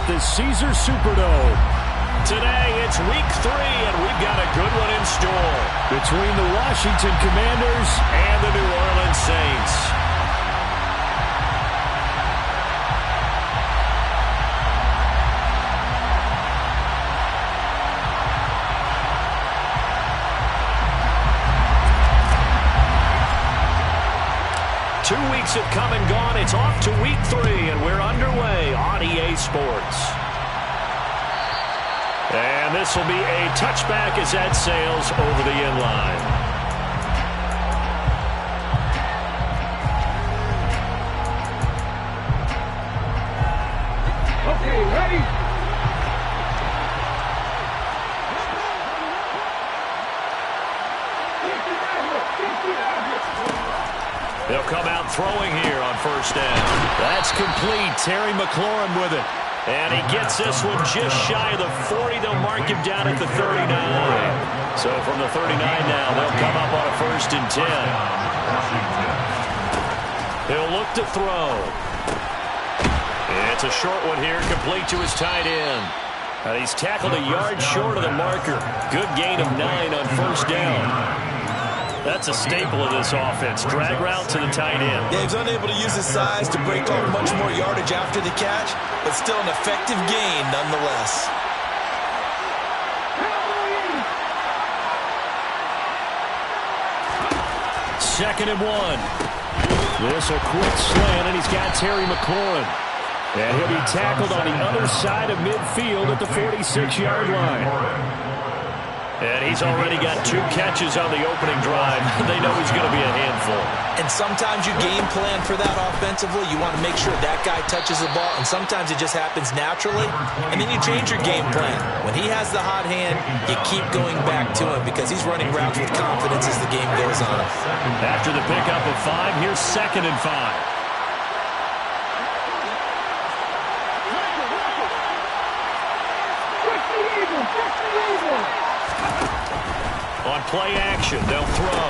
the Caesar Superdome. Today, it's week 3, and we've got a good one in store. Between the Washington Commanders and the New Orleans Saints. Two weeks have come and gone. It's off to week 3, and we're underway on EA Sports. And this will be a touchback as that sails over the inline. Okay, ready? They'll come out throwing here on first down. That's complete. Terry McLaurin with it. And he gets this one just shy of the 40. They'll mark him down at the 39. So from the 39 now, they'll come up on a 1st and 10. He'll look to throw. It's a short one here, complete to his tight end. And he's tackled a yard short of the marker. Good gain of 9 on first down. That's a staple of this offense. Drag route to the tight end. Yeah, he's unable to use his size to break off much more yardage after the catch, but still an effective gain nonetheless. Second and 1. This a quick slant, and he's got Terry McLaurin. And he'll be tackled on the other side of midfield at the 46-yard line. And he's already got 2 catches on the opening drive. They know he's going to be a handful. And sometimes you game plan for that offensively. You want to make sure that guy touches the ball, and sometimes it just happens naturally. And then you change your game plan. When he has the hot hand, you keep going back to him because he's running routes with confidence as the game goes on. After the pickup of 5, here's 2nd and 5. On play action, they'll throw.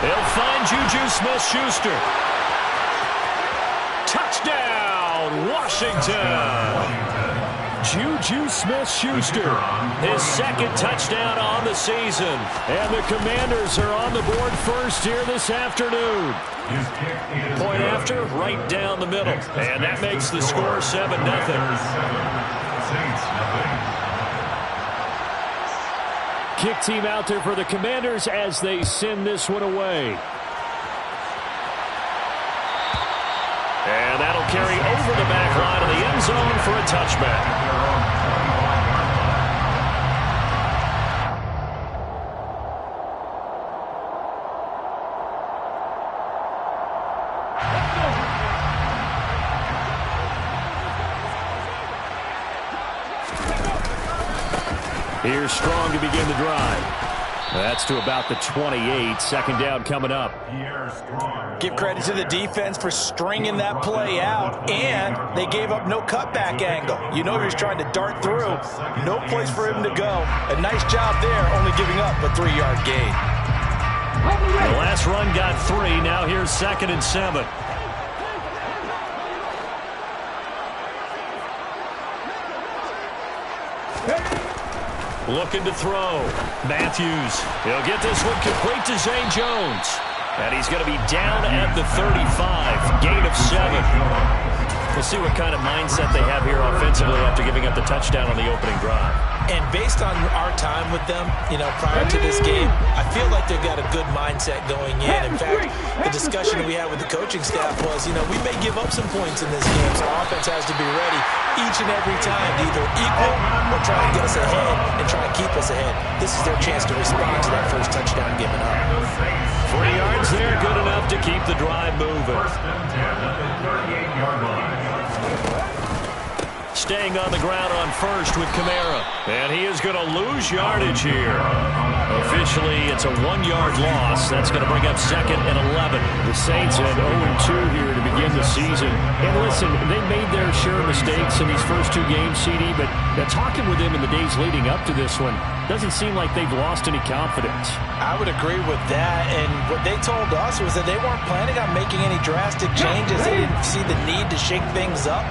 They'll find Juju Smith-Schuster. Touchdown, Washington! Juju Smith-Schuster, his 2nd touchdown on the season. And the Commanders are on the board first here this afternoon. Point after, right down the middle. And that makes the score 7-0. kick team out there for the Commanders as they send this one away. And that'll carry over the back line of the end zone for a touchback. Here's Strong to begin the drive. That's to about the 28. Second down coming up. Give credit to the defense for stringing that play out, and they gave up no cutback angle. You know he was trying to dart through. No place for him to go. A nice job there, only giving up a 3-yard gain. The last run got 3. Now here's 2nd and 7. Looking to throw. Matthews. He'll get this one complete to Zay Jones. And he's going to be down at the 35. Gain of 7. We'll see what kind of mindset they have here offensively after giving up the touchdown on the opening drive. And based on our time with them, you know, prior to this game, I feel like they've got a good mindset going in. In fact, the discussion we had with the coaching staff was, you know, we may give up some points in this game, so our offense has to be ready each and every time to either equal or try to get us ahead and try to keep us ahead. This is their chance to respond to that first touchdown given up. 3 yards there, good enough to keep the drive moving. Staying on the ground on first with Kamara. And he is going to lose yardage here. Officially, it's a 1-yard loss. That's going to bring up 2nd and 11. The Saints had 0-2 here to begin the season. And listen, they made their share of mistakes in these first 2 games, CD, but talking with them in the days leading up to this one, doesn't seem like they've lost any confidence. I would agree with that, and what they told us was that they weren't planning on making any drastic changes. They didn't see the need to shake things up.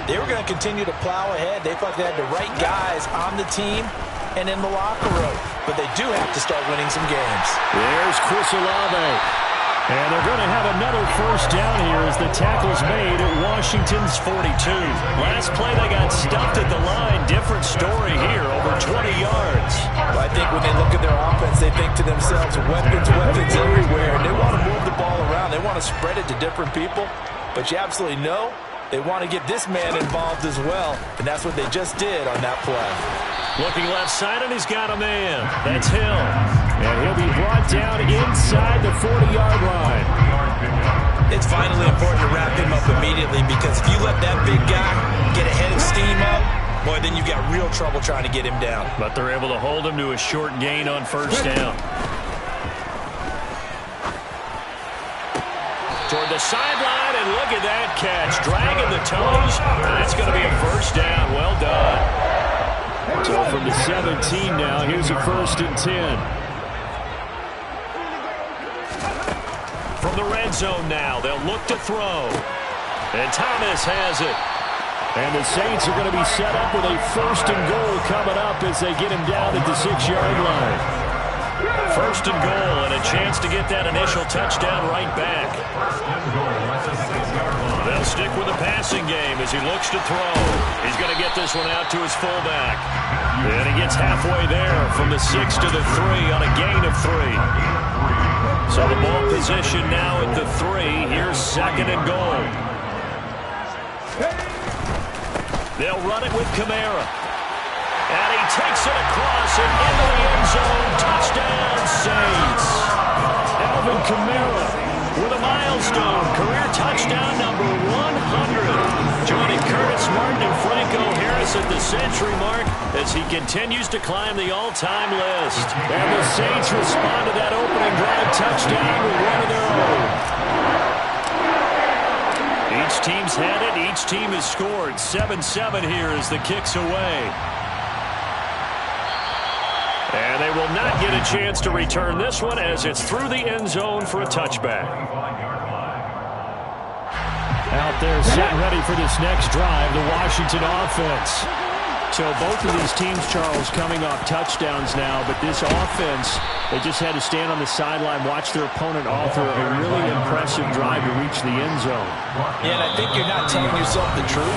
They were going to continue to plow ahead. They felt they had the right guys on the team and in the locker room. But they do have to start winning some games. There's Chris Olave. And they're going to have another first down here as the tackle's made at Washington's 42. Last play, they got stuffed at the line. Different story here, over 20 yards. Well, I think when they look at their offense, they think to themselves, weapons, weapons everywhere. And they want to move the ball around. They want to spread it to different people. But you absolutely know they want to get this man involved as well. And that's what they just did on that play. Looking left side, and he's got a man. That's Hill. And he'll be brought down inside the 40-yard line. It's finally important to wrap him up immediately, because if you let that big guy get ahead of steam up, boy, then you've got real trouble trying to get him down. But they're able to hold him to a short gain on first down. Toward the sideline, and look at that catch. Dragging the toes, and it's going to be a first down. Well done. So from the 17 now, here's a 1st and 10. From the red zone now, they'll look to throw. And Thomas has it. And the Saints are going to be set up with a 1st and goal coming up as they get him down at the 6-yard line. 1st and goal, and a chance to get that initial touchdown right back. They'll stick with the passing game as he looks to throw. He's going to get this one out to his fullback. And he gets halfway there from the 6 to the 3 on a gain of 3. So the ball position now at the 3. Here's 2nd and goal. They'll run it with Kamara. And he takes it across and into the end zone. Touchdown, Saints. Alvin Kamara with a milestone. Career touchdown number 100. Joining Curtis Martin and Franco Harris at the century mark as he continues to climb the all-time list. And the Saints respond to that opening drive touchdown with one of their own. Each team's had it. Each team has scored. 7-7 here as the kick's away. And they will not get a chance to return this one as it's through the end zone for a touchback. Out there set ready for this next drive, the Washington offense. So both of these teams, Charles, coming off touchdowns now, but this offense, they just had to stand on the sideline, watch their opponent author a really impressive drive to reach the end zone. Yeah, and I think you're not telling yourself the truth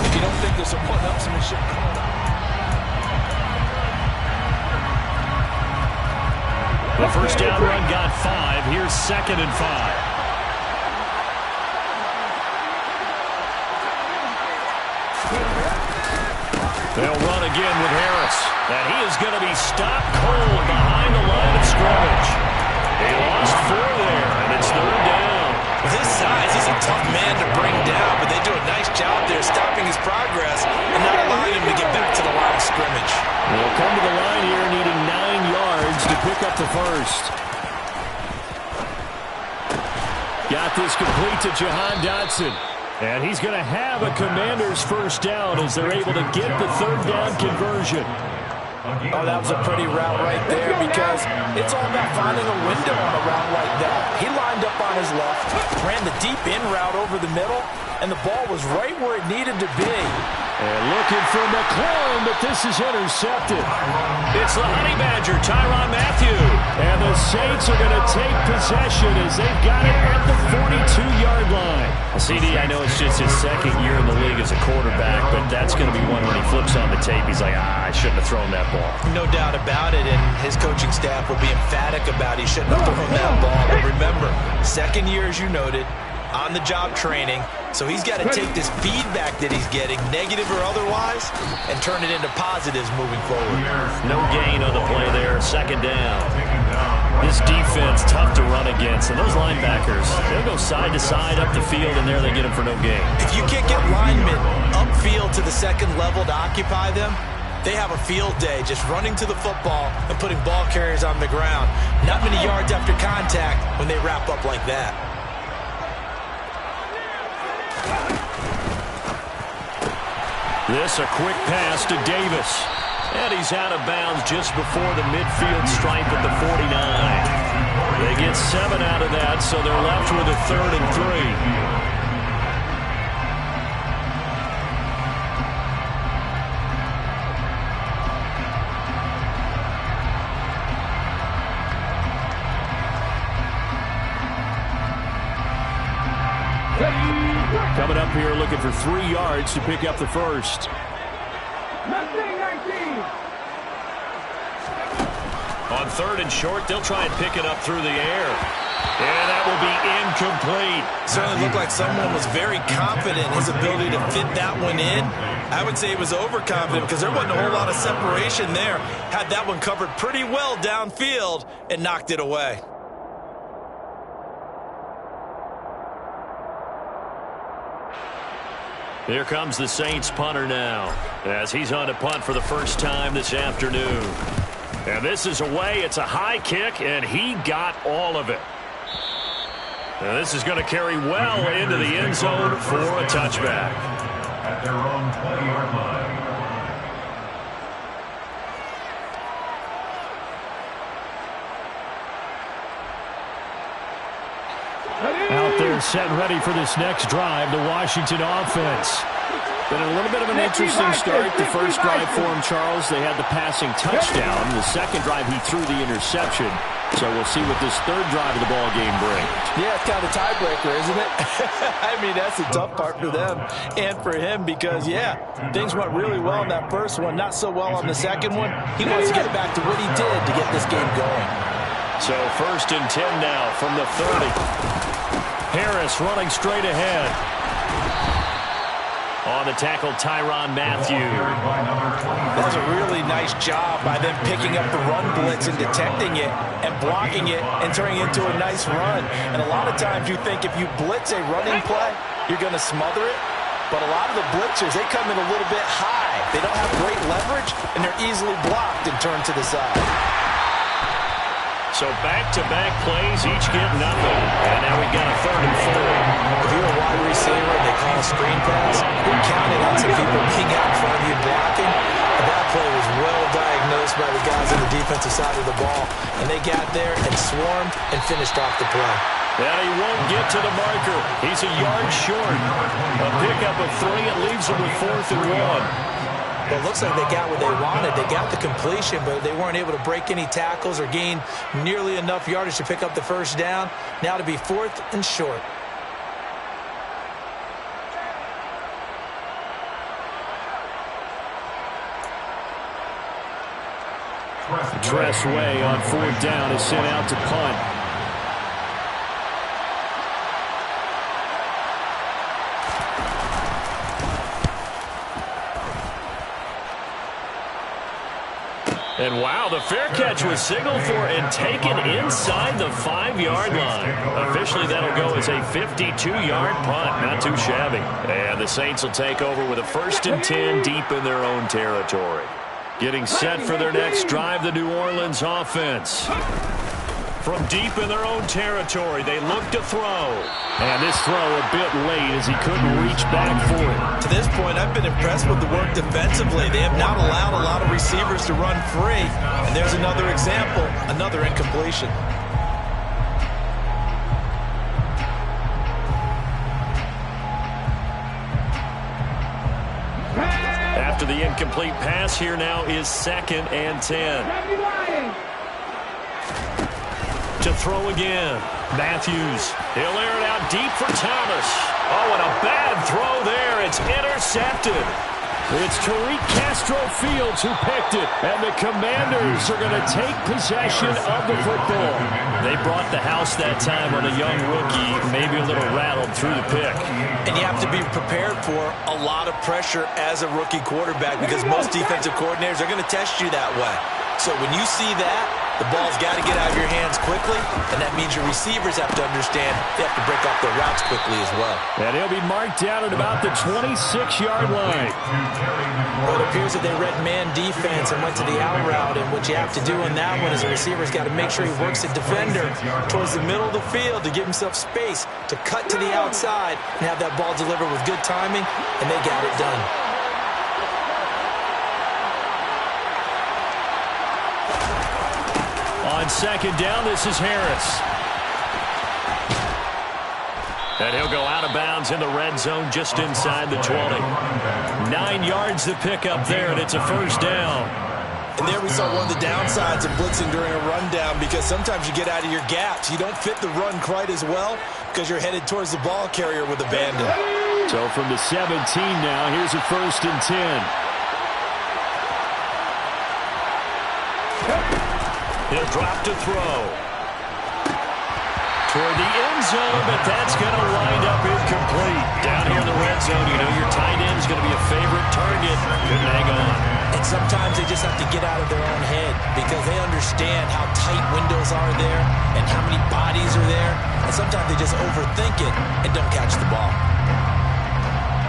if you don't think there's a put-up some shit called out. The first down run got 5. Here's 2nd and 5. They'll run again with Harris. And he is going to be stopped cold behind the line of scrimmage. He lost 4 there, and it's 3rd down. With his size, he's a tough man to bring down, but they do a nice job there stopping his progress and not allowing him to get back to the line of scrimmage. They'll come to the line here needing 9 yards to pick up the first. Got this complete to Jahan Dotson. And he's going to have a Commander's first down as they're able to get the 3rd down conversion. Oh, that was a pretty route right there, because it's all about finding a window on a route like that. He lined up on his left, ran the deep in route over the middle, and the ball was right where it needed to be. And looking for McClellan, but this is intercepted. It's the Honey Badger, Tyrann Mathieu. And the Saints are going to take possession as they've got it at the 42-yard line. CD, I know it's just his 2nd year in the league as a quarterback, but that's going to be one when he flips on the tape. He's like, I shouldn't have thrown that ball. No doubt about it, and his coaching staff will be emphatic about he shouldn't have thrown that ball. But remember, 2nd year, as you noted, on-the-job training, so he's got to take this feedback that he's getting, negative or otherwise, and turn it into positives moving forward. No gain on the play there, 2nd down. This defense, tough to run against, and those linebackers, they'll go side to side up the field, and there they get them for no gain. If you can't get linemen upfield to the 2nd level to occupy them, they have a field day just running to the football and putting ball carriers on the ground. Not many yards after contact when they wrap up like that. This a quick pass to Davis. And he's out of bounds just before the midfield stripe at the 49. They get 7 out of that, so they're left with a 3rd and 3. looking for 3 yards to pick up the first. On 3rd and short, they'll try and pick it up through the air. And that will be incomplete. Certainly looked like someone was very confident in his ability to fit that one in. I would say he was overconfident because there wasn't a whole lot of separation there. Had that one covered pretty well downfield and knocked it away. Here comes the Saints punter now, as he's on to punt for the first time this afternoon. And this is away. It's a high kick, and he got all of it. Now this is going to carry well into the end zone for a touchback. At their own 20-yard line. Out there set and ready for this next drive, the Washington offense. Been a little bit of an interesting start. The first drive for him, Charles, they had the passing touchdown. The second drive, he threw the interception. So we'll see what this third drive of the ball game brings. Yeah, it's kind of a tiebreaker, isn't it? I mean, that's the tough part for them and for him because, yeah, things went really well in that first one, not so well on the second one. He wants to get back to what he did to get this game going. So 1st and 10 now from the 30. Harris running straight ahead. On the tackle, Tyrann Mathieu. That was a really nice job by them picking up the run blitz and detecting it and blocking it and turning it into a nice run. And a lot of times you think if you blitz a running play, you're going to smother it. But a lot of the blitzers, they come in a little bit high. They don't have great leverage, and they're easily blocked and turned to the side. So back-to-back plays, each get nothing. And now we've got a 3rd and 4. If you're a wide receiver and they call a screen pass, you're counting on some people being out in front of you blocking. And that play was well diagnosed by the guys on the defensive side of the ball. And they got there and swarmed and finished off the play. And he won't get to the marker. He's a yard short. A pickup of 3. It leaves him with 4th and 1. Well, it looks like they got what they wanted. They got the completion, but they weren't able to break any tackles or gain nearly enough yardage to pick up the first down. Now to be 4th and short. Tress Way on 4th down is sent out to punt. And wow, the fair catch was signaled for and taken inside the 5-yard line. Officially, that'll go as a 52-yard punt. Not too shabby. And the Saints will take over with a 1st and 10 deep in their own territory. Getting set for their next drive, the New Orleans offense. From deep in their own territory, they look to throw. And this throw a bit late as he couldn't reach back for it. To this point, I've been impressed with the work defensively. They have not allowed a lot of receivers to run free. And there's another example, another incompletion. After the incomplete pass, here now is 2nd and 10. To throw again. Matthews. He'll air it out deep for Thomas. Oh, and a bad throw there. It's intercepted. It's Tariq Castro Fields who picked it, and the Commanders are going to take possession of the football. They brought the house that time on a young rookie, maybe a little rattled through the pick. And you have to be prepared for a lot of pressure as a rookie quarterback because most defensive coordinators are going to test you that way. So when you see that, the ball's got to get out of your hands quickly, and that means your receivers have to understand they have to break off their routes quickly as well. And he'll be marked down at about the 26-yard line. Well, it appears that they read man defense and went to the out route, and what you have to do in that one is the receiver's got to make sure he works the defender towards the middle of the field to give himself space to cut to the outside and have that ball delivered with good timing, and they got it done. On 2nd down, this is Harris. And he'll go out of bounds in the red zone just inside the 20. 9 yards to pick up there, and it's a 1st down. And there we saw one of the downsides of blitzing during a rundown because sometimes you get out of your gaps. You don't fit the run quite as well because you're headed towards the ball carrier with abandon. So from the 17 now, here's a 1st and 10. He'll drop to throw. Toward the end zone, but that's going to wind up incomplete. Down here in the red zone, you know your tight end's going to be a favorite target. Couldn't hang on. And sometimes they just have to get out of their own head because they understand how tight windows are there and how many bodies are there. And sometimes they just overthink it and don't catch the ball.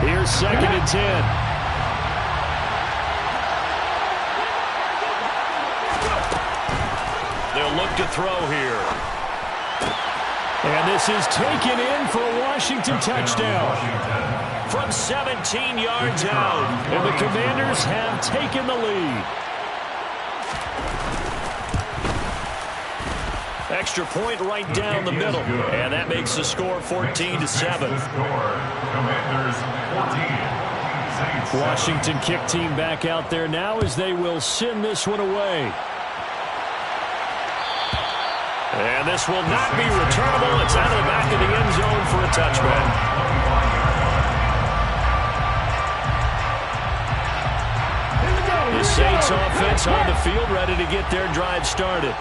Here's 2nd and 10. They'll look to throw here. And this is taken in for a Washington touchdown. From 17 yards out. And the Commanders have taken the lead. Extra point right down the middle. And that makes the score 14-7. Washington kick team back out there now as they will send this one away. And this will not be returnable. It's out of the back of the end zone for a touchback. The Saints offense on the field, ready to get their drive started.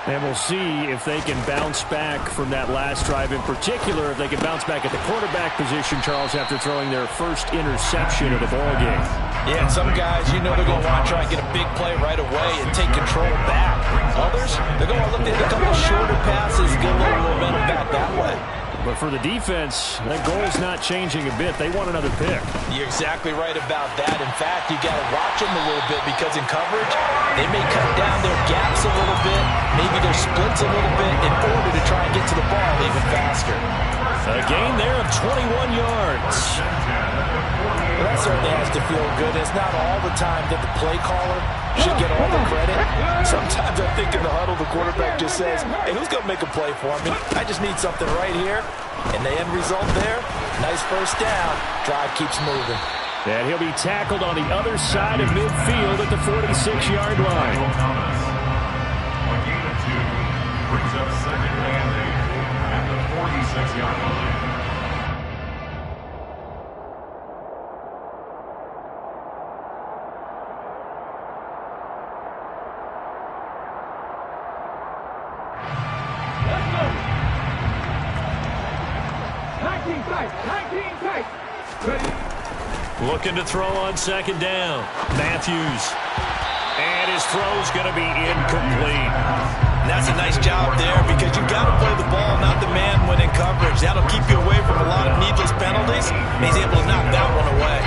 And we'll see if they can bounce back from that last drive, in particular, if they can bounce back at the quarterback position, Charles, after throwing their first interception of the ballgame. Yeah, and some guys, you know they're going to want to try and get a big play right away and take control back. Others, they're going to look at a couple shorter passes, get a little momentum back that way. But for the defense, that goal's not changing a bit. They want another pick. You're exactly right about that. In fact, you got to watch them a little bit because in coverage, they may cut down their gaps a little bit, maybe their splits a little bit in order to try and get to the ball even faster. A gain there of 21 yards. Well, that certainly has to feel good. It's not all the time that the play caller should get all the credit. Sometimes I think in the huddle, the quarterback just says, hey, who's going to make a play for me? I just need something right here. And the end result there, nice first down. Drive keeps moving. And he'll be tackled on the other side of midfield at the 46-yard line. A gain of 2 brings up 2nd and 8 at the 46-yard line. Looking to throw on 2nd down. Matthews. And his throw's going to be incomplete. And that's a nice job there because you got to play the ball, not the man when in coverage. That'll keep you away from a lot of needless penalties. And he's able to knock that one away.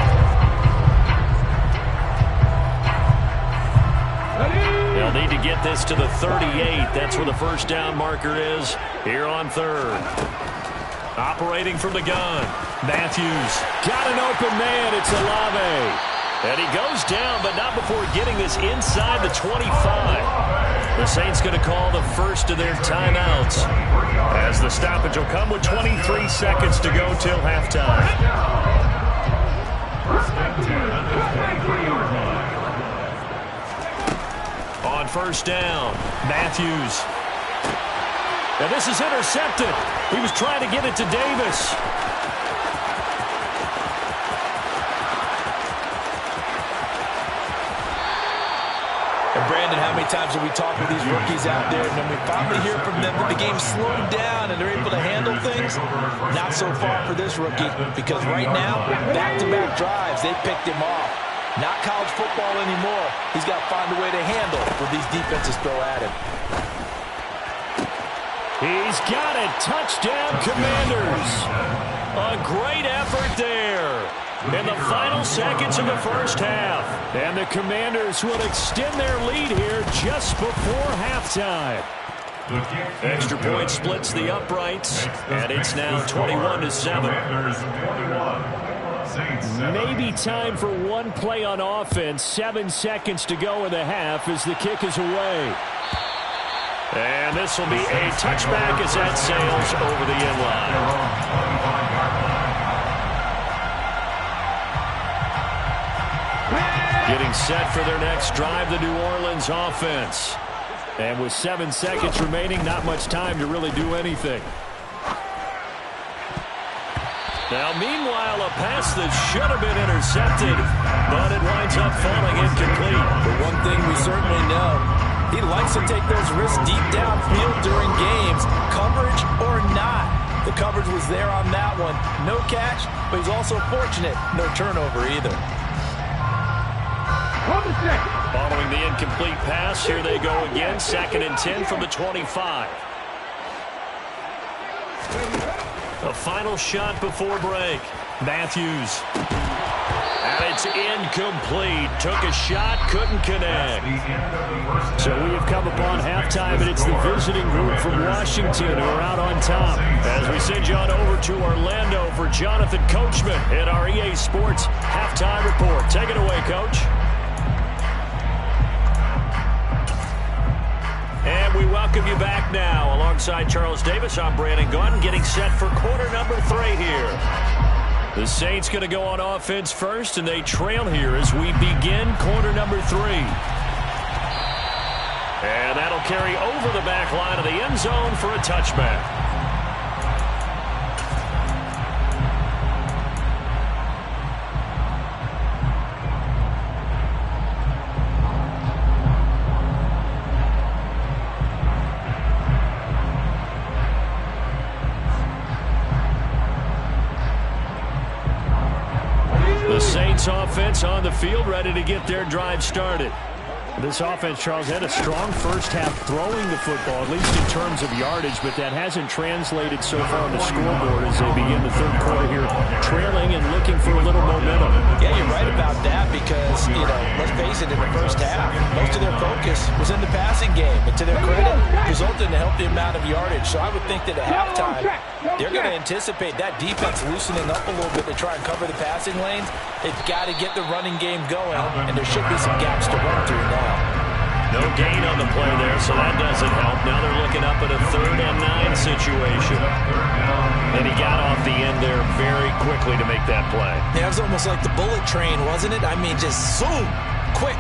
They'll need to get this to the 38. That's where the first down marker is here on 3rd. Operating from the gun. Matthews got an open man. It's Olave. And he goes down, but not before getting this inside the 25. The Saints going to call the first of their timeouts, as the stoppage will come with 23 seconds to go till halftime. On 1st down, Matthews. And this is intercepted. He was trying to get it to Davis. And Brandon, how many times have we talked with these rookies out there, and then we finally hear from them that the game's slowed down and they're able to handle things? Not so far for this rookie, because right now, back-to-back drives, they picked him off. Not college football anymore. He's got to find a way to handle what these defenses throw at him. He's got it. Touchdown, Commanders. A great effort there in the final seconds of the first half. And the Commanders will extend their lead here just before halftime. Extra point splits the uprights, and it's now 21-7. Maybe time for one play on offense. 7 seconds to go in the half as the kick is away. And this will be a touchback as that sails over the end line. Getting set for their next drive, the New Orleans offense. And with 7 seconds remaining, not much time to really do anything. Now, meanwhile, a pass that should have been intercepted, but it winds up falling incomplete. But one thing we certainly know, he likes to take those risks deep downfield during games, coverage or not. The coverage was there on that one. No catch, but he's also fortunate. No turnover either. Following the incomplete pass, here they go again. 2nd and 10 from the 25. A final shot before break. Matthews. And it's incomplete. Took a shot, couldn't connect. So we have come upon halftime, and it's the visiting group from Washington who are out on top. As we send you on over to Orlando for Jonathan Coachman at our EA Sports Halftime Report. Take it away, Coach. And we welcome you back now. Alongside Charles Davis, I'm Brandon Gaudin, getting set for quarter number 3 here. The Saints going to go on offense first, and they trail here as we begin quarter number 3. And that'll carry over the back line of the end zone for a touchback. The Saints offense on the field, ready to get their drive started. This offense, Charles, had a strong first half throwing the football, at least in terms of yardage, but that hasn't translated so far on the scoreboard as they begin the third quarter here, trailing and looking for a little momentum. Yeah, you're right about that because, let's face it, in the first half, most of their focus was in the passing game. And to their credit, resulted in a healthy amount of yardage. So I would think that at halftime, they're going to anticipate that defense loosening up a little bit to try and cover the passing lanes. They've got to get the running game going, and there should be some gaps to run through now. No gain on the play there, so that doesn't help. Now they're looking up at a 3rd and 9 situation. And he got off the end there very quickly to make that play. Yeah, it was almost like the bullet train, wasn't it? I mean, just zoom, quick,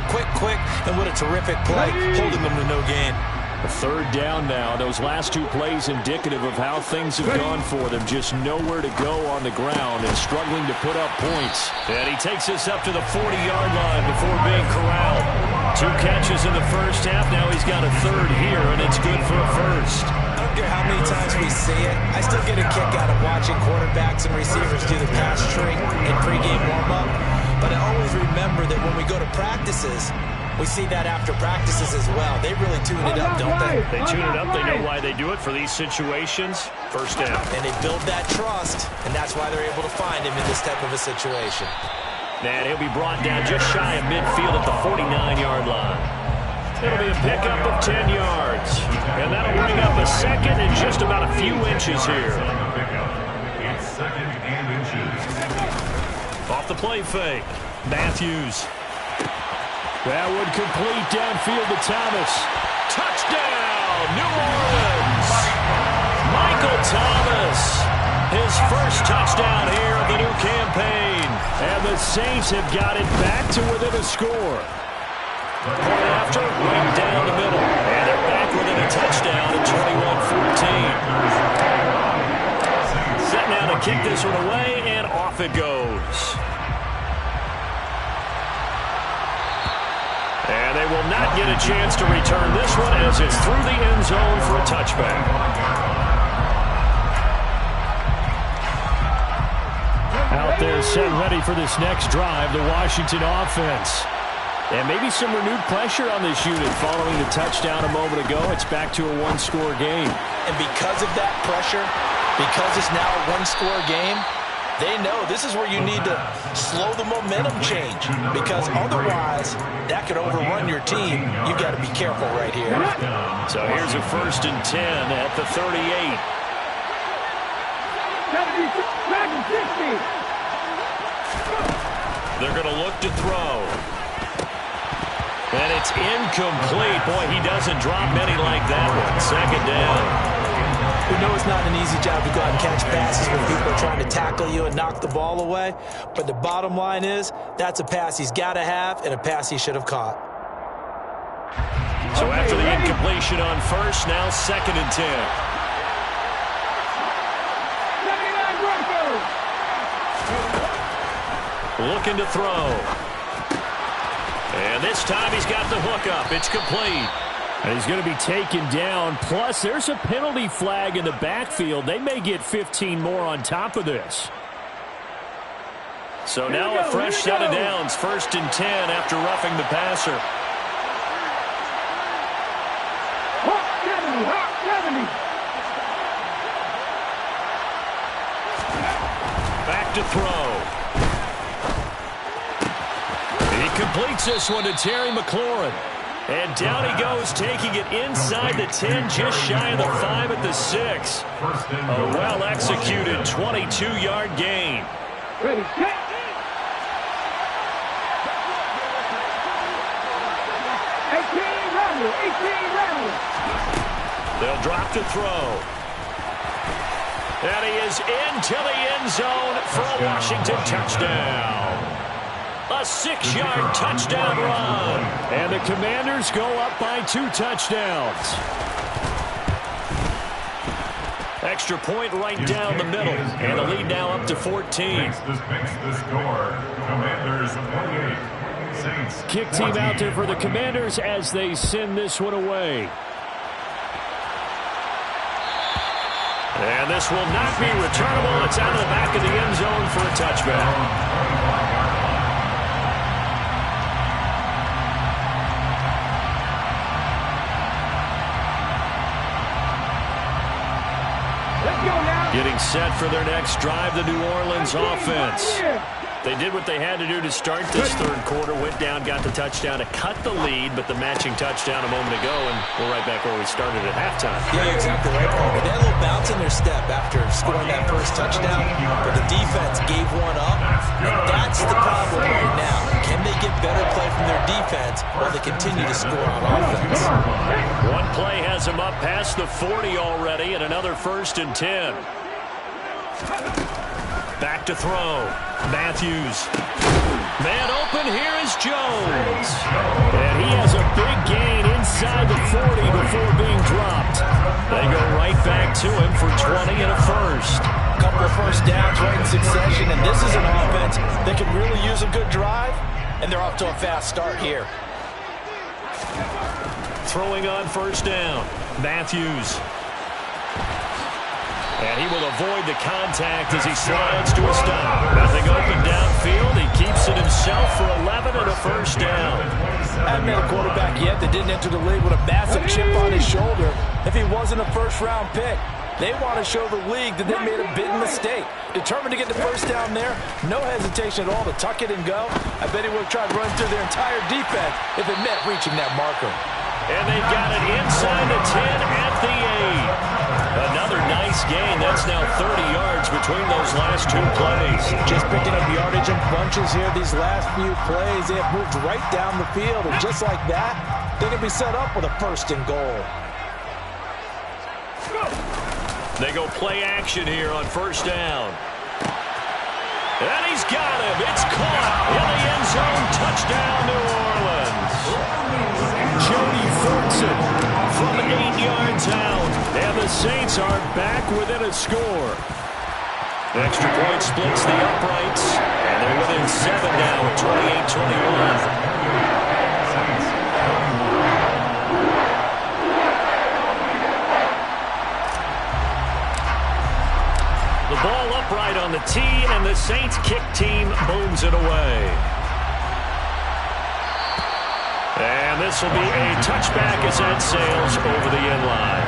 and what a terrific play, holding them to no gain. A 3rd down now. Those last 2 plays indicative of how things have gone for them. Just nowhere to go on the ground and struggling to put up points. And he takes us up to the 40-yard line before being corralled. 2 catches in the first half. Now he's got a 3rd here, and it's good for a first. I don't care how many times we see it. I still get a kick out of watching quarterbacks and receivers do the pass tree in pregame warm-up. But I always remember that when we go to practices, we see that after practices as well. They really tune it up, don't they? They tune it up. They know why they do it for these situations. First down. And they build that trust, and that's why they're able to find him in this type of a situation. And he'll be brought down just shy of midfield at the 49-yard line. It'll be a pickup of 10 yards. And that'll bring up a 2nd and just about a few inches here. It's 2nd and inches. Off the play fake. Matthews. That would complete downfield to Thomas. Touchdown, New Orleans. Michael Thomas. His first touchdown here of the new campaign. And the Saints have got it back to within a score. Point after, right down the middle. And they're back within a touchdown at 21-14. Set now to kick this one away, and off it goes. And they will not get a chance to return this one as it's through the end zone for a touchback. Out there set ready for this next drive, the Washington offense. And maybe some renewed pressure on this unit following the touchdown a moment ago. It's back to a 1-score game. And because of that pressure, because it's now a 1-score game, they know this is where you need to slow the momentum change, because otherwise that could overrun your team. You've got to be careful right here. So here's a 1st and 10 at the 38. They're going to look to throw. And it's incomplete. Boy, he doesn't drop many like that one. 2nd down. We know it's not an easy job to go out and catch passes when people are trying to tackle you and knock the ball away. But the bottom line is, that's a pass he's got to have and a pass he should have caught. So after the incompletion on 1st, now 2nd and 10. Looking to throw. And this time he's got the hook up. It's complete. And he's going to be taken down. Plus, there's a penalty flag in the backfield. They may get 15 more on top of this. So now a fresh set of downs. 1st and 10 after roughing the passer. Back to throw. He completes this one to Terry McLaurin. And down he goes, taking it inside the 10, just shy of the 5 at the 6. A well-executed 22-yard gain. Ready, set. They'll drop to throw. And he is into the end zone for a Washington touchdown. A 6-yard touchdown run. And the Commanders go up by 2 touchdowns. Extra point right down the middle. And the lead now up to 14. Makes the score. Commanders 28. Saints Kick team out there for the Commanders as they send this one away. And this will not be returnable. It's out of the back of the end zone for a touchback. Getting set for their next drive, the New Orleans offense. They did what they had to do to start this third quarter, went down, got the touchdown to cut the lead, but the matching touchdown a moment ago, and we're right back where we started at halftime. Yeah, exactly right, Paul. They had a little bounce in their step after scoring that first touchdown, but the defense gave one up, and that's the problem right now. Can they get better play from their defense while they continue to score on offense? One play has them up past the 40 already, and another 1st and 10. Back to throw. Matthews. Man open, here is Jones. And he has a big gain inside the 40 before being dropped. They go right back to him for 20 and a first. A couple of first downs right in succession, and this is an offense that can really use a good drive, and they're off to a fast start here. Throwing on 1st down. Matthews. And he will avoid the contact as he slides to a stop. Nothing open downfield. He keeps it himself for 11 and a 1st down. Haven't met a quarterback yet that didn't enter the league with a massive chip on his shoulder if he wasn't a first-round pick. They want to show the league that they made a big mistake. Determined to get the 1st down there. No hesitation at all to tuck it and go. I bet he would have tried to run through their entire defense if it meant reaching that marker. And they've got it inside the 10 at the 8. Another nice gain. That's now 30 yards between those last 2 plays. Just picking up yardage in bunches here these last few plays. They have moved right down the field, and just like that, they can be set up with a 1st and goal. They go play action here on 1st down. And he's got him. It's caught in the end zone. Touchdown, New Orleans. Jody Thornton from 8 yards out. And the Saints are back within a score. Extra point splits the uprights. And they're within 7 now at 28-21. The ball upright on the tee, and the Saints kick team booms it away. And this will be a touchback as that sails over the end line.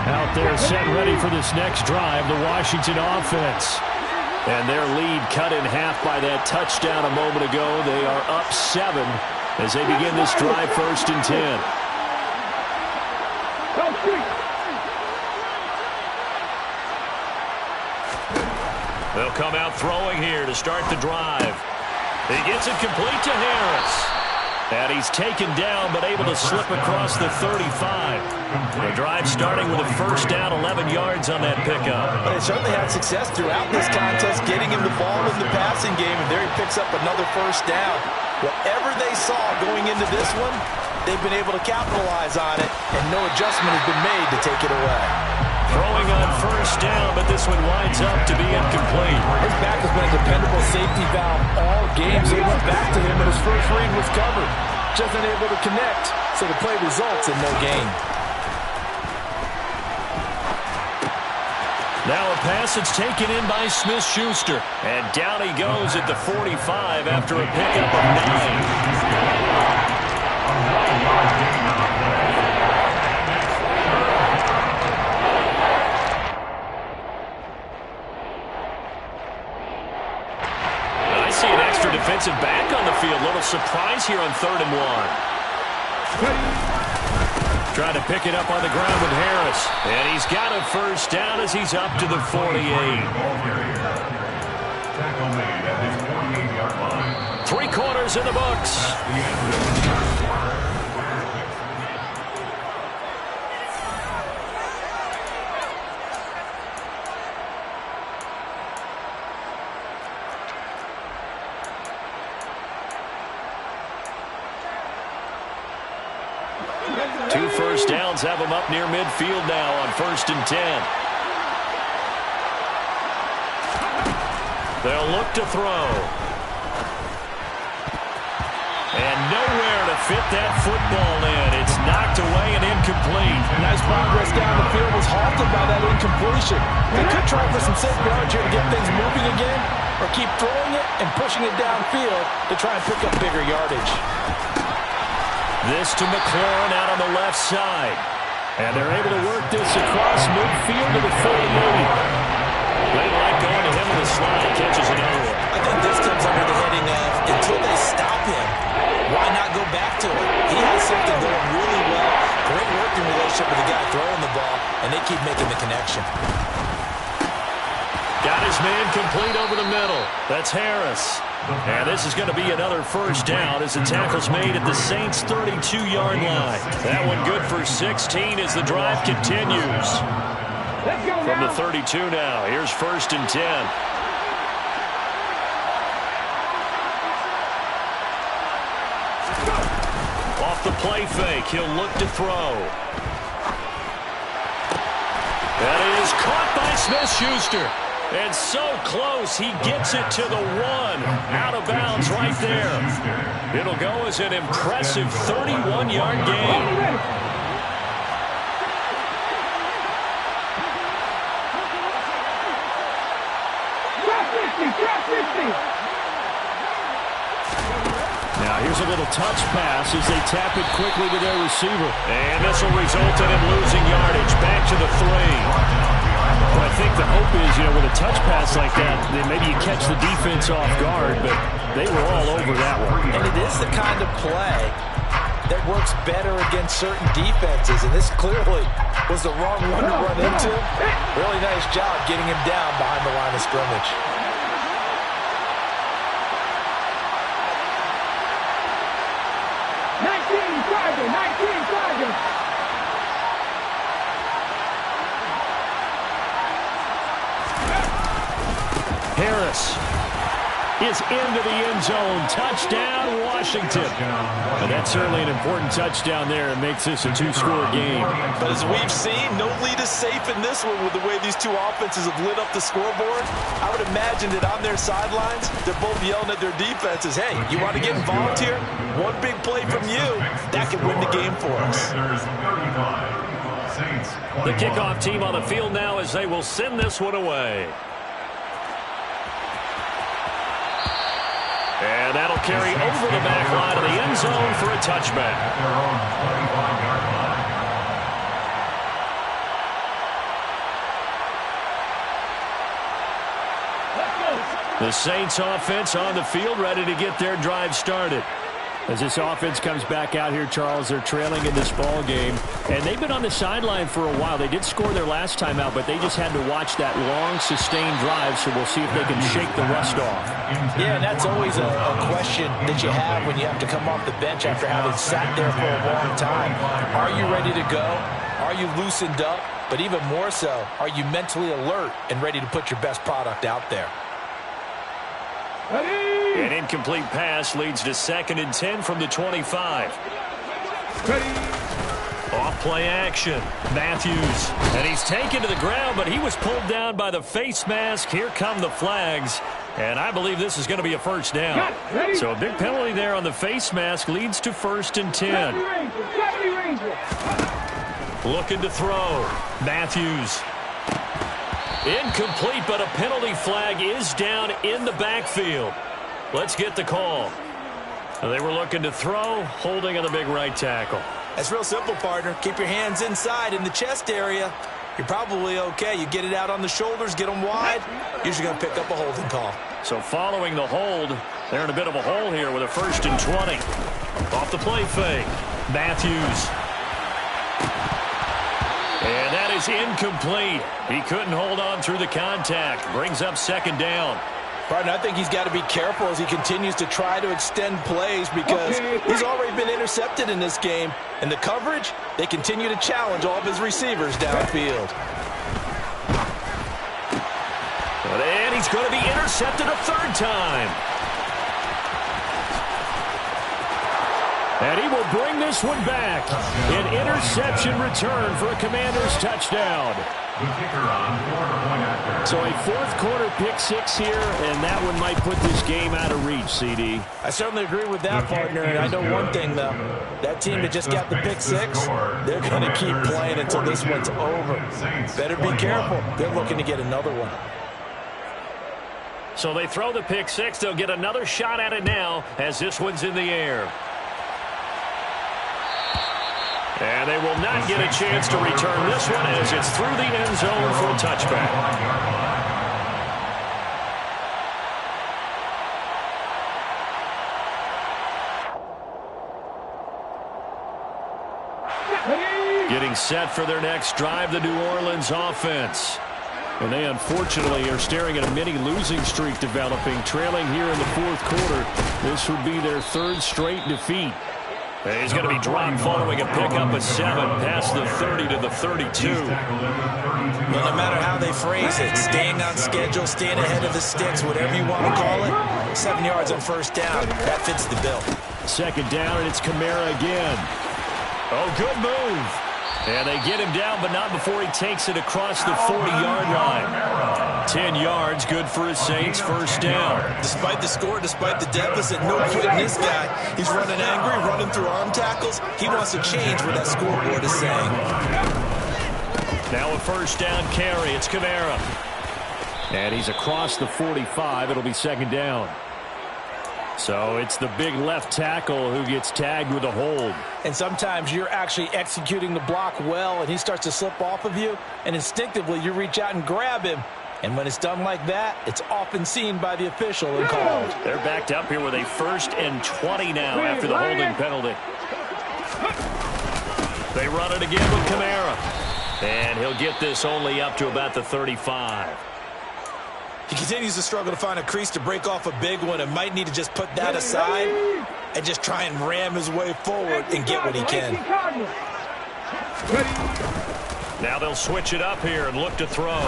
Out there set ready for this next drive, the Washington offense. And their lead cut in half by that touchdown a moment ago. They are up 7 as they begin this drive 1st and 10. They'll come out throwing here to start the drive. He gets it complete to Harris. And he's taken down, but able to slip across the 35. The drive starting with a 1st down, 11 yards on that pickup. But they certainly had success throughout this contest, getting him the ball in the passing game, and there he picks up another 1st down. Whatever they saw going into this one, they've been able to capitalize on it, and no adjustment has been made to take it away. Throwing going on first down, but this one winds up to be incomplete. His back has been a dependable safety valve all game, so he went back to him, and his first read was covered. Just unable to connect, so the play results in no gain. Now a pass that's taken in by Smith-Schuster. And down he goes at the 45 after a pickup of 9. Defensive back on the field. Little surprise here on 3rd and 1. Trying to pick it up on the ground with Harris. And he's got a first down as he's up to the 48. Tackle made at his 48-yard line. 3 quarters in the books. Two first downs have him up near midfield now on 1st and 10. They'll look to throw. And nowhere to fit that football in. It's knocked away and incomplete. Nice progress down the field was halted by that incompletion. They could try for some safe yards here to get things moving again, or keep throwing it and pushing it downfield to try and pick up bigger yardage. This to McLaurin out on the left side. And they're able to work this across midfield to the 48. They like going to him with a slide. Catches another one. I think this comes under the heading of, until they stop him, why not go back to him? He has something going really well. Great working relationship with the guy throwing the ball, and they keep making the connection. Got his man complete over the middle. That's Harris. And this is going to be another first down as the tackle's made at the Saints' 32-yard line. That one good for 16 as the drive continues. From the 32 now, here's 1st and 10. Off the play fake, he'll look to throw. That is caught by Smith-Schuster. And so close, he gets it to the 1. Out of bounds right there. It'll go as an impressive 31-yard gain. Now here's a little touch pass as they tap it quickly to their receiver. And this will result in him losing yardage. Back to the 3. Well, I think the hope is, with a touch pass like that, then maybe you catch the defense off guard, but they were all over that one. And it is the kind of play that works better against certain defenses, and this clearly was the wrong one to run into. Really nice job getting him down behind the line of scrimmage. Harris is into the end zone. Touchdown, Washington. And that's certainly an important touchdown there. It makes this a 2-score game. But as we've seen, no lead is safe in this one with the way these two offenses have lit up the scoreboard. I would imagine that on their sidelines, they're both yelling at their defenses, hey, you want to get involved here? One big play from you, that could win the game for us. The kickoff team on the field now as they will send this one away. And that'll carry over the back line of the end zone for a touchback. The Saints offense on the field, ready to get their drive started. As this offense comes back out here, Charles, they're trailing in this ball game. And they've been on the sideline for a while. They did score their last time out, but they just had to watch that long, sustained drive, so we'll see if they can shake the rust off. Yeah, and that's always a question that you have when you have to come off the bench after having sat there for a long time. Are you ready to go? Are you loosened up? But even more so, are you mentally alert and ready to put your best product out there? An incomplete pass leads to 2nd and 10 from the 25. Off play action. Matthews. And he's taken to the ground, but he was pulled down by the face mask. Here come the flags. And I believe this is going to be a first down. So a big penalty there on the face mask leads to 1st and 10. Looking to throw. Matthews. Incomplete, but a penalty flag is down in the backfield. Let's get the call. They were looking to throw, holding on the big right tackle. That's real simple, partner. Keep your hands inside in the chest area. You're probably okay. You get it out on the shoulders, get them wide. Usually going to pick up a holding call. So following the hold, they're in a bit of a hole here with a 1st and 20. Off the play fake. Matthews. And that is incomplete. He couldn't hold on through the contact. Brings up 2nd down. Partner, I think he's got to be careful as he continues to try to extend plays because he's already been intercepted in this game. And the coverage, they continue to challenge all of his receivers downfield. And he's going to be intercepted a 3rd time. And he will bring this one back. An interception return for a Commanders touchdown. So a 4th quarter pick 6 here, and that one might put this game out of reach, CD. I certainly agree with that, partner. And I know one thing, though. That team that just got the pick 6, they're going to keep playing until this one's over. Better be careful. They're looking to get another one. So they throw the pick 6. They'll get another shot at it now as this one's in the air. And they will not get a chance to return this one as it's through the end zone for a touchback. Getting set for their next drive, the New Orleans offense. And they unfortunately are staring at a mini losing streak developing, trailing here in the 4th quarter. This would be their 3rd straight defeat. He's going to be dropped following a pickup of 7 past the 30 to the 32. Well, no matter how they phrase it, staying on schedule, staying ahead of the sticks, whatever you want to call it, 7 yards on 1st down, that fits the bill. 2nd down, and it's Kamara again. Oh, good move. And they get him down, but not before he takes it across the 40-yard line. 10 yards, good for his Saints, 1st down. Despite the score, despite the deficit, no quitting this guy. He's running angry, running through arm tackles. He wants to change what that scoreboard is saying. Now a 1st down carry. It's Kamara. And he's across the 45. It'll be 2nd down. So it's the big left tackle who gets tagged with a hold. And sometimes you're actually executing the block well, and he starts to slip off of you, and instinctively you reach out and grab him. And when it's done like that, it's often seen by the official and called. They're backed up here with a 1st and 20 now after the holding penalty. They run it again with Kamara. And he'll get this only up to about the 35. He continues to struggle to find a crease to break off a big one and might need to just put that aside and just try and ram his way forward and get what he can. Now they'll switch it up here and look to throw.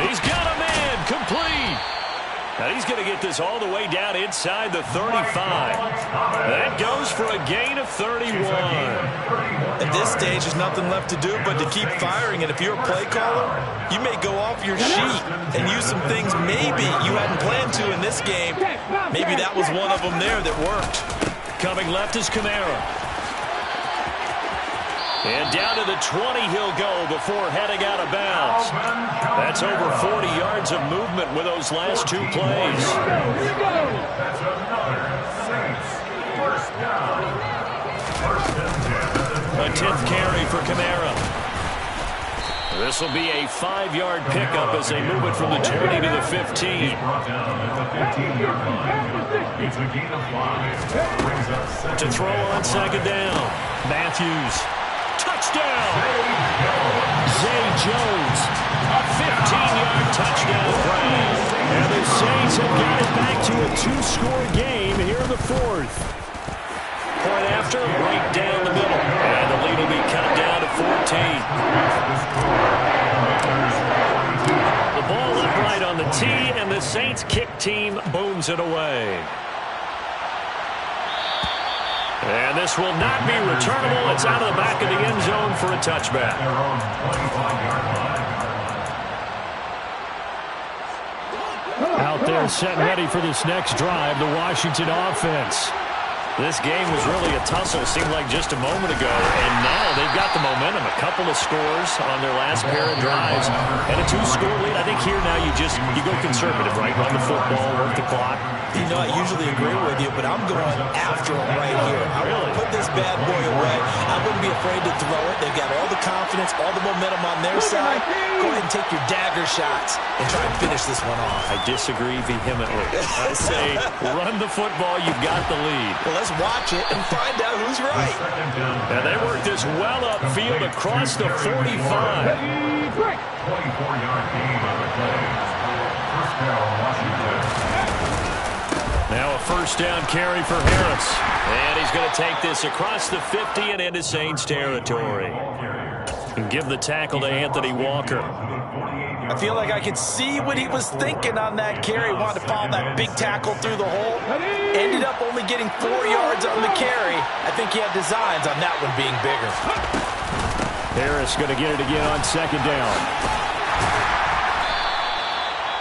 He's got a man, complete. Now he's going to get this all the way down inside the 35. That goes for a gain of 31. At this stage, there's nothing left to do but to keep firing. And if you're a play caller, you may go off your sheet and use some things maybe you hadn't planned to in this game. Maybe that was one of them there that worked. Coming left is Kamara. And down to the 20 he'll go before heading out of bounds. That's over 40 yards of movement with those last 2 plays. A 10th carry for Kamara. This will be a 5-yard pickup as they move it from the 20 to the 15. To throw on 2nd down. Matthews. Touchdown! Zay Jones, a 15-yard touchdown grab. And the Saints have got it back to a 2-score game here in the 4th. Point after, right down the middle. And the lead will be cut down to 14. The ball upright on the tee, and the Saints kick team booms it away. And this will not be returnable. It's out of the back of the end zone for a touchback. Out there set and ready for this next drive, the Washington offense. This game was really a tussle, seemed like just a moment ago, and now they've got the momentum. A couple of scores on their last pair of drives, and a 2-score lead. I think here now you go conservative, right? Run the football, work the clock. You know, I usually agree with you, but I'm going after them right here. I want to put this bad boy away. I wouldn't be afraid to throw it. They've got all the confidence, all the momentum on their side. Go ahead and take your dagger shots and try and finish this one off. I disagree vehemently. I say run the football. You've got the lead. Well, let's watch it and find out who's right. And they work this well upfield across the 45. 24-yard gain on the play. First down, Washington. Now a first down carry for Harris. And he's going to take this across the 50 and into Saints territory. And give the tackle to Anthony Walker. I feel like I could see what he was thinking on that carry. Wanted to follow that big tackle through the hole. Ended up only getting 4 yards on the carry. I think he had designs on that one being bigger. Harris going to get it again on second down.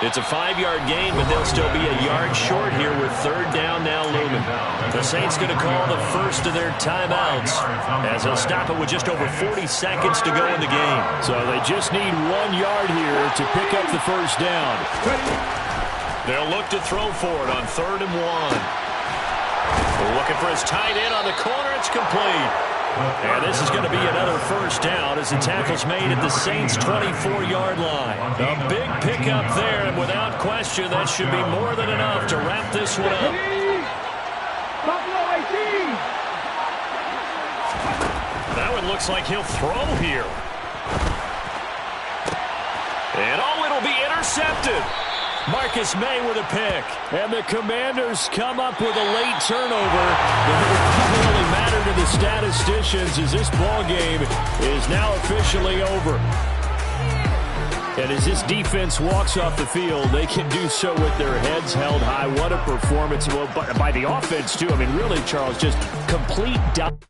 It's a 5-yard gain, but they'll still be a yard short here with third down now looming. The Saints going to call the first of their timeouts as they'll stop it with just over 40 seconds to go in the game. So they just need 1 yard here to pick up the first down. They'll look to throw for it on 3rd and 1. Looking for his tight end on the corner. It's complete. And this is going to be another first down as the tackle's made at the Saints' 24-yard line. A big pickup there, and without question, that should be more than enough to wrap this one up. That one looks like he'll throw here. And it'll be intercepted. Marcus May with a pick. And the Commanders come up with a late turnover. It doesn't really matter to the statisticians as this ball game is now officially over. And as this defense walks off the field, they can do so with their heads held high. What a performance. Well, by the offense, too. I mean, really, Charles, just complete dominance.